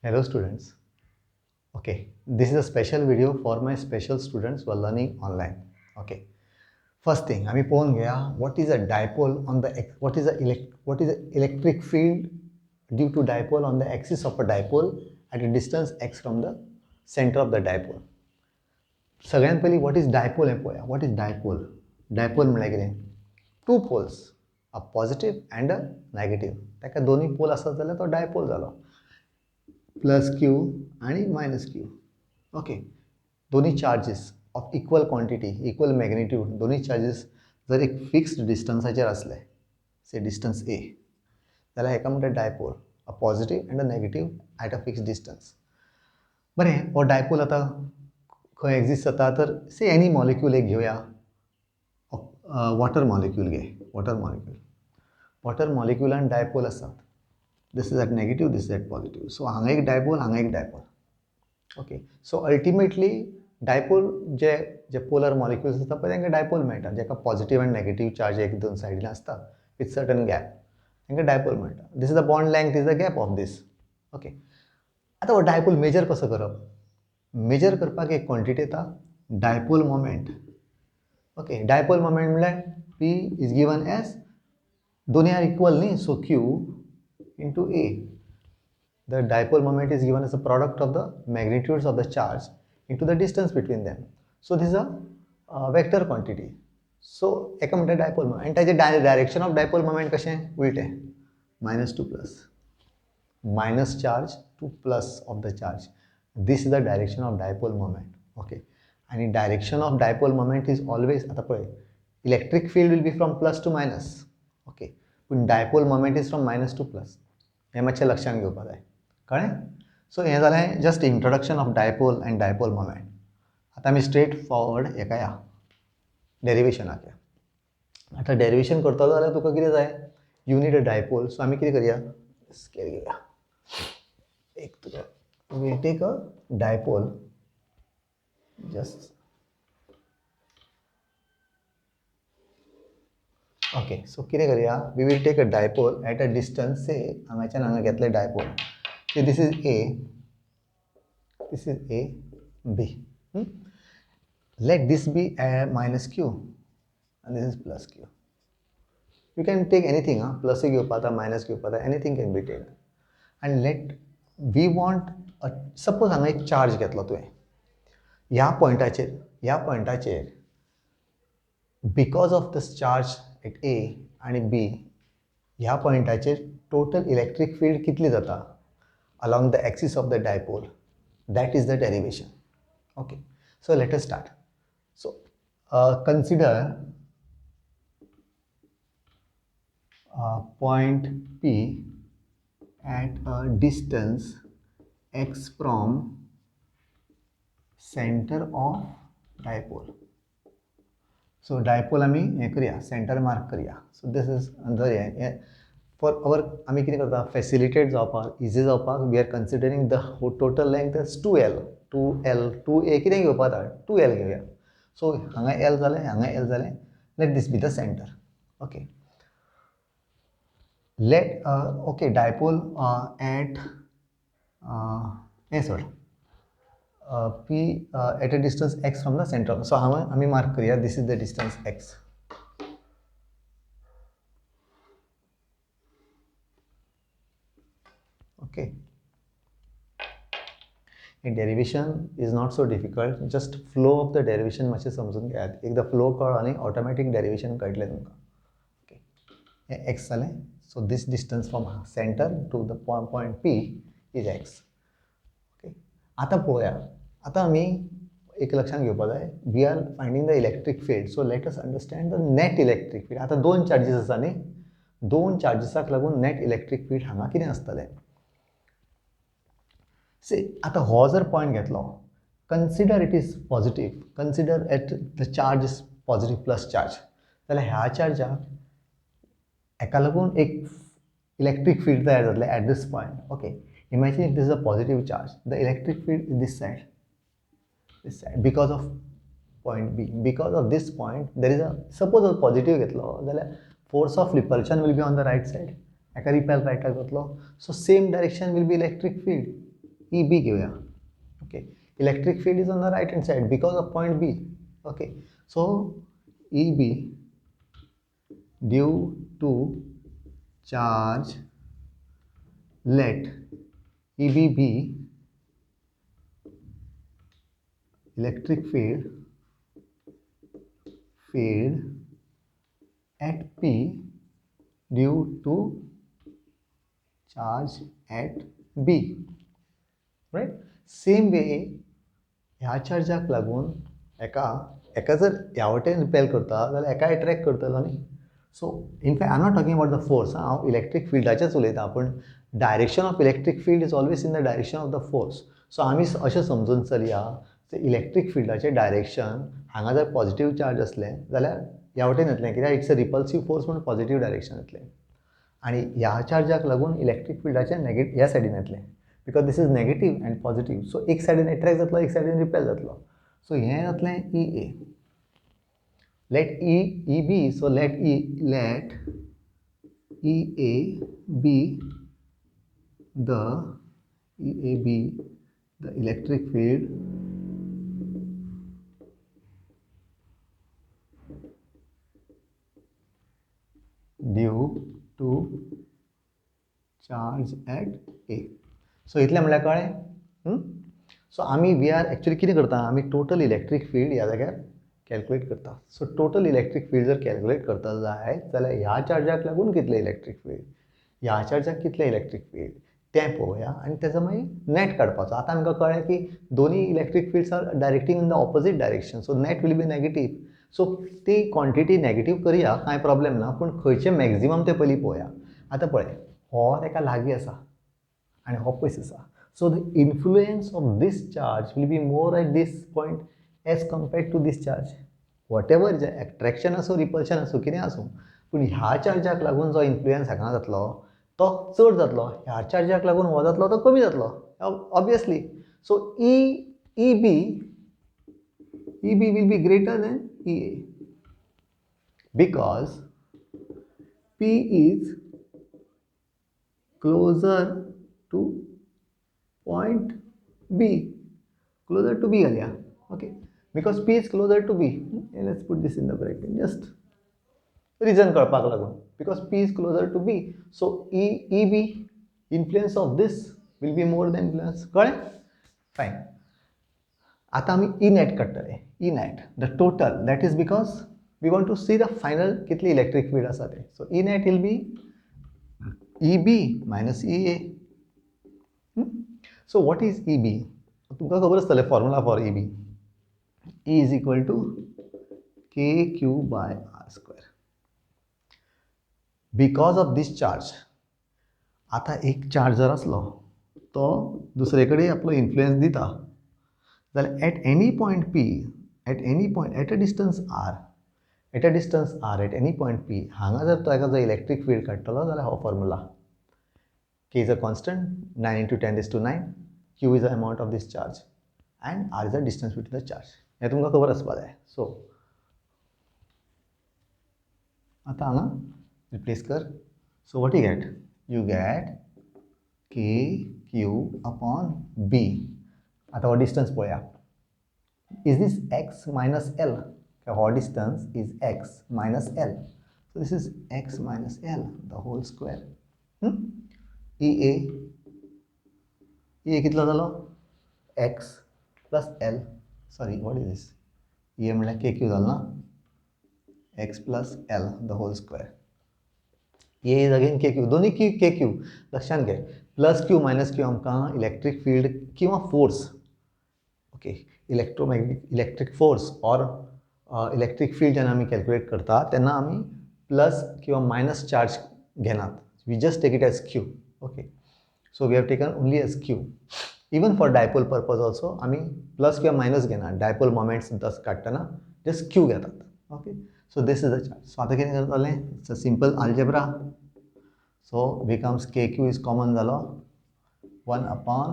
Hello students. Okay, this is a special video for my special students who are learning online. Okay, first thing आम्ही पळोवन घेया what is a dipole on the what is a electric field due to dipole on the axis of a dipole at a distance x from the center of the dipole. सगळ्यात पयलीं what is dipole हें पळोवया. What is dipole? Dipole म्हळ्यार कितें? Two poles, a positive and a negative. ताका दोन्ही पोल आसत जाल्यार तो डायपोल जालो. प्लस क्यू आणि मायनस क्यू. ओके, दोन्ही charges of equal quantity equal magnitude दोन्ही चार्जेस जर एक फिक्स्ड डिस्टन्साचेर असले से डिस्टन्स ए जाल्यार हेका म्हणटा dipole, a positive and a negative at a fixed distance. बरें, हो डायपोल आतां खंय एक्झिस्ट जाता तर से एनी मॉलिक्यूल एक घेवया. वॉटर मॉलिक्यूल घे. वॉटर मॉलिक्युलान डायपोल आसात. This is at negative, this is at positive. So हांगा एक डायपोल, हांगा एक dipole. Okay, so ultimately dipole जे पोलर मॉलिक्युल्स आसता पळय तांकां डायपोल मेळटा, जेका पॉझिटिव्ह एंड नेगेटिव्ह चार्ज एक दोन सायडीन आसता विथ सर्टन गॅप, तांकां डायपोल मेळटा. This is the bond length, is the gap of this. Okay, आतां हो डायपोल मेजर कसो करप? मेजर करपाक एक क्वॉन्टिटी येता, dipole moment. Okay, dipole moment म्हळ्यार पी इज गिवन एज दोन्ही आर इक्वल न्ही, सो Q into A. The dipole moment is given as a product of the magnitudes of the charge into the distance between them. So this is a vector quantity. So एका म्हणटा dipole moment and ताचे direction of dipole moment कशें? उलटें, minus to plus, minus charge to plus of the charge. This is the direction of dipole moment. Okay, and direction of dipole moment is always आता पळय electric field will be from plus to minus. Okay, पण dipole moment is from minus to plus. हें मातशें लक्षात घेवपाक जाय, कळ्ळें? सो हें जालें just introduction of dipole and dipole moment. आतां आमी स्ट्रेट फॉरवर्ड हेका या डेरिवेशनाक या. आतां डेरिवेशन करतलो जाल्यार तुका कितें जाय? You need a dipole. So आमी कितें करया? स्केल घेवया. एक तुका will take a dipole just. Okay, so कितें करया? We will take a dipole at a distance say हांगाच्यान हांगा घेतलें dipole. So this is a, this is A, B. Let this be a minus Q and this is plus Q. You can take anything, plus घेवपाक minus घेवपाक anything can be taken. And let we want a, suppose हांगा एक charge घेतलो तुवें ह्या पॉइंटाचेर because of this charge at a आणि B ह्या पॉइंटाचेर टोटल इलेक्ट्रिक फील्ड कितली जाता along the axis of the dipole. That is the derivation. Okay, so let us start. So consider point P at a distance x from center of dipole. So dipole आमी हें करया, center mark करया. So this is अंदर for our आमी कितें करता, facilitate जावपाक easy जावपाक we are considering the total length as 2L. 2A कितें घेवपाक जाता? 2L घेवया. सो हांगा L जालें, हांगा L जालें. Let this be the centre. Okay, let okay dipole at हें सोड P at a distance x from the centre. So हांगा आमी मार्क करया, this is the distance x. Okay, derivation is not so difficult. Just flow of the derivation मातशें समजून घेयात. एकदा flow कळ्ळो आनी ऑटोमॅटीक डेरिवेशन कळटलें तुमकां. ओके, हें एक्स जालें. So this distance from centre to the point P is x. Okay, आतां पळोवया. आतां आमी एक लक्षात घेवपाक जाय, we are finding the electric field. So let us understand the net electric field. आतां दोन चार्जीस आसा न्ही, दोन चार्जिसाक लागून नेट इलेक्ट्रीक फील्ड हांगा कितें आसतलें? से आता हो जर पॉइंट घेतलो, consider it is positive, consider at the charge is positive plus charge, जाल्यार ह्या चार्जाक हेका लागून एक इलेक्ट्रीक फील्ड तयार जातलें at this point. Okay, imagine if this is a positive charge, the electric field is this side because of point B. Because of this point there is a, suppose positive घेतलो जाल्यार force of repulsion will be on the right side. हेका repel रायटाक जातलो. So same direction will be electric field. EB घेऊया. Okay, electric field is on the right hand side because of point B. Okay, so EB due to charge let EB be electric field at P due to charge at B. Right, same way ह्या चार्जाक लागून एका जर ह्या वटेन repel करता जाल्यार एका attract करतलो न्ही. So in fact I am not talking about the force, हांव इलेक्ट्रीक फिल्डाचेच उलयता, पूण direction of electric field is always in the direction of the force. So आमी अशें समजून चलया इलेक्ट्रीक फिल्डाचें डायरेक्शन हांगा जर पॉझिटिव्ह चार्ज असलें जाल्यार ह्या वटेन येतलें, कित्याक इट्स अ रिपल्सिव्ह फोर्स म्हणून पॉझिटिव्ह डायरेक्शन येतलें. आनी ह्या चार्जाक लागून इलेक्ट्रीक फिल्डाचें ह्या सायडीन येतलें, because this is negative and positive. So एक सायडीन अट्रॅक्ट जातलो, एक सायडीन रिपेल जातलो. सो हें जातलें EA. Let EB, so let EA be the electric field due to charge at A. सो इतलें म्हणल्यार कळ्ळें. सो आमी वी आर एक्चुअली कितें करता, आमी टोटल इलेक्ट्रीक फील्ड ह्या जाग्यार कॅल्कुलेट करता. सो टोटल इलेक्ट्रीक फील्ड जर कॅल्कुलेट करता जायत जाल्यार ह्या चार्जाक लागून कितलें इलेक्ट्रीक फील्ड, ह्या चार्जाक कितलें इलेक्ट्रीक फील्ड तें पळोवया आनी तेजो मागीर नेट काडपाचो. आतां आमकां कळ्ळें की दोनी electric fields are directing in the opposite direction, so net will be negative. So ती क्वॉन्टिटी नेगेटीव करया, कांय प्रॉब्लेम ना, पूण खंयचें मॅक्झिमम तें पयलीं पळोवया. आतां पळय, हो तेका लागीं आसा आनी हो पयस आसा. So the influence of this charge will be more at this point as compared to this charge. Whatever जे एट्रॅक्शन आसूं, रिपल्शन आसूं, कितें आसूं, पूण ह्या चार्जाक लागून जो इन्फ्लुएन्स हांगा जातलो तो चड जातलो, ह्या चार्जाक लागून हो जातलो तो कमी जातलो, obviously. So EB will be greater than EA because P is closer to point B. Closer to B घालया. Okay, because P is closer to B. Let's put this in the bracket, just reason कळपाक लागून, because P is closer to B. So EB influence of this will be more than influence. कळ्ळें? Fine. आतां आमी E net काडटले. E net, the total, that is because we want to see the final कितली electric field आसा तें. So E net will be EB minus EA. So what is EB? तुमकां खबर आसतलें formula for EB. E is equal to KQ by R square. Because of this charge, आतां एक charge जर आसलो तो दुसरे कडेन आपलो इन्फ्लुएन्स दिता जाल्यार at any point P, at any point, eight a distance R, at any point P, हांगा जर तो एका जो इलेक्ट्रीक फील्ड काडटलो जाल्यार हो formula. K is a constant, 9 into 10 raised to 9. Q is the amount of this charge and R is the distance between the charge. हे तुमकां खबर आसपा जाय. सो आतां हांगा रिप्लेस कर. So what you get KQ upon B. आतां हो distance पळया. Is this x minus L? Ho distance is x minus L. So this is x minus L, the whole square. EA कितलो जालो? x plus L. Sorry, what is this? EA म्हळ्यार KQ जालो ना? x plus L, the whole square. EA is again KQ. दोन्ही KQ. लक्षात घे. Plus Q minus Q आमकां electric field किंवा फोर्स, ओके, इलेक्ट्रीक फोर्स और इलेक्ट्रीक फील्ड जेन्ना आमी कॅल्कुलेट करता तेन्ना आमी प्लस किंवा मायनस चार्ज घेनात. We just take it as Q. Okay, so we have taken only as Q. Even for dipole purpose also आमी प्लस किंवा मायनस घेना. डायपोल मोमेंट्स दस काडटना जस्ट Q घेतात. Okay, so this is the charge. So आतां कितें करतलें? It's a simple algebra. So becomes KQ is common जालो 1 upon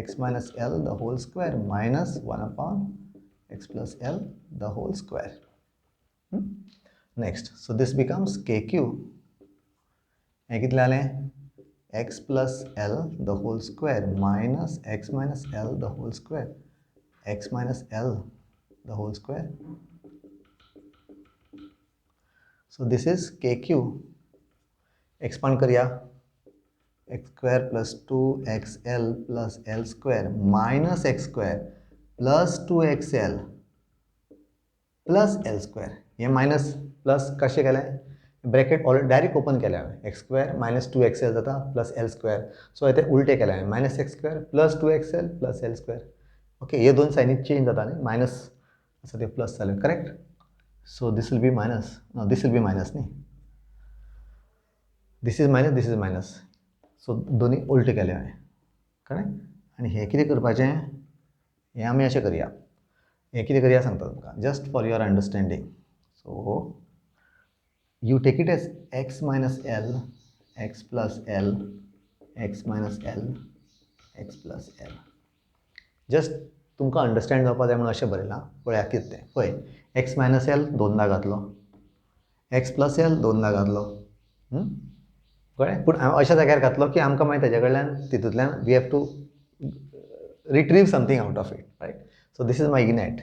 x minus L the whole square minus 1 upon x plus L the whole square. Next, so this becomes KQ. हें कितलें जालें? x plus L the whole square minus x minus L the whole square, x minus L the whole square. So this is kq. Expand kariya, x square plus 2xl plus L square minus x square plus 2xl plus L square. हे minus plus कशें केलें, bracket already direct open केलें हांवें. X square minus 2xl जाता plus L square. सो ते उलटे केलें हांवें, minus x square plus 2xl plus L square. Okay, हे दोन सायनी चेंज जाता न्ही, मायनस आसा ते प्लस जालें, correct. So this will be minus, this will be minus न्ही, दिस इज मायनस. सो दोन्ही उलटे केले हांवें, कळ्ळें. आनी हें कितें करपाचें, हें आमी अशें करया. हें कितें करया सांगता तुमकां, just for your understanding. So you take it as X minus L, X plus L, X minus L, X plus L. जस्ट तुमकां अंडरस्टँड जावपा जाय म्हणून अशें बरयलां. पळया कितें तें, पळय, एक्स मायनस एल दोनदा घातलो, एक्स प्लस एल दोनदा घातलो, कळ्ळें. पूण हांवें अशा जाग्यार घातलो की आमकां मागीर तेजे कडल्यान तितूंतल्यान we have to retrieve something out of it, right. So this is my E net.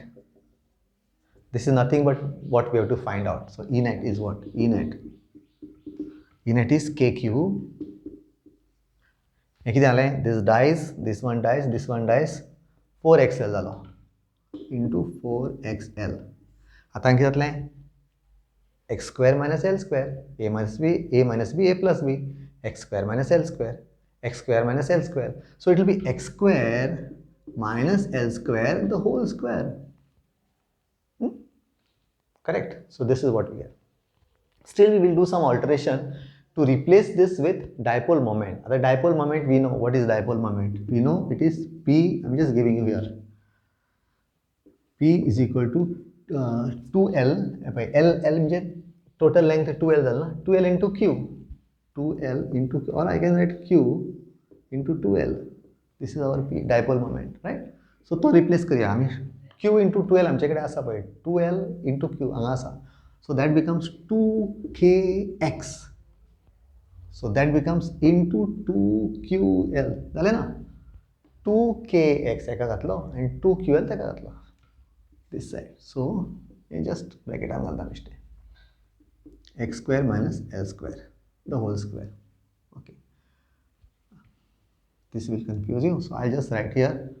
This is nothing but what we have to find out. So E net is what? E net. E net is KQ. This dies, this one dies, this one dies. 4xl जालो into 4xl. आता कितें जातलें? x square minus l square, a minus b, a plus b, x square minus l square, x square minus l square. So it will be x square minus L square the whole square. Correct. So this is what we get. Still we will do some alteration to replace this with dipole moment. The dipole moment, we know what is dipole moment. We know it is P. I'm just giving you here. P is equal to 2L by L means total length 2L झाला, 2L into Q, 2L into Q, or I can write Q into 2L. This is our P, dipole moment, right? So to replace करूया आमी. Q into 2L आमचे कडेन आसा पळय, 2L into Q हांगा आसा. So that becomes 2kx. So that becomes into 2ql. जालें ना? 2kx एका घातलो and 2ql तेका घातलो. This side. So you just bracket आम घालता बेश्टे. x square minus l square, the whole square. Okay. This will confuse you. So I'll just write here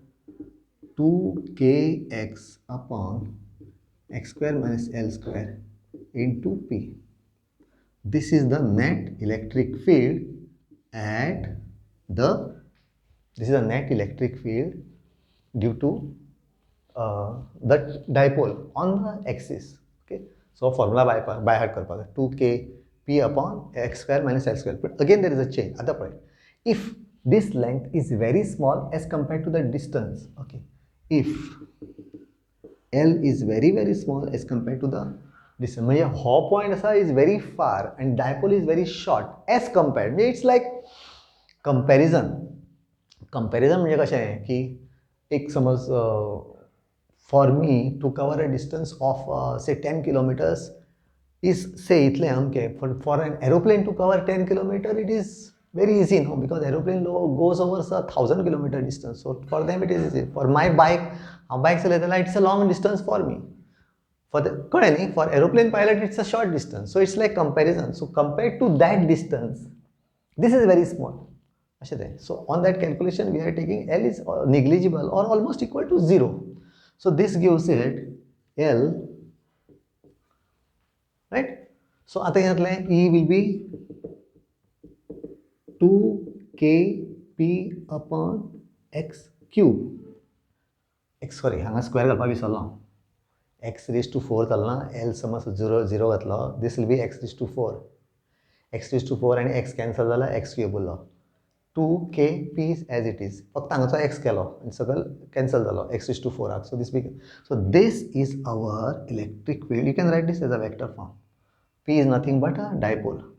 2kx upon x square minus l square into p. This is the net electric field at the, this is a net electric field due to the dipole on the axis. Okay. So formula by heart करपाक जाय, 2k p upon x square minus l square. But again there is a change. At the point, if this length is very small as compared to the distance, okay, if L is very small as compared to the distance, म्हणजे हो point असा is very far and dipole is very short as compared, it's like comparison म्हणजे कशें की एक समज for me to cover a distance of say 10 kilometers is say इतले अमके, for an aeroplane to cover 10 kilometers it is very easy, no, because aeroplane goes over 1,000 kilometer distance. So for them it is easy. For my bike, it's a long distance for me. For the for aeroplane pilot it's a short distance. So it's like comparison. So compared to that distance, this is very small. So on that calculation we are taking L is negligible or almost equal to 0. So this gives it L, right? So E will be 2kp upon x cube. X sorry, हांगा square घालपाक विसरलो. X raised to 4 Jalna, L समज 0 घातलो, this will be x raised to 4. X raised to 4 and x cancel जाला, x cube उरलो. 2kp as it is. फक्त हांगाचो x Kelo and सगळं cancel जालो, x raised to 4. So this is our electric field. You can write this as a vector form. P is nothing but a dipole.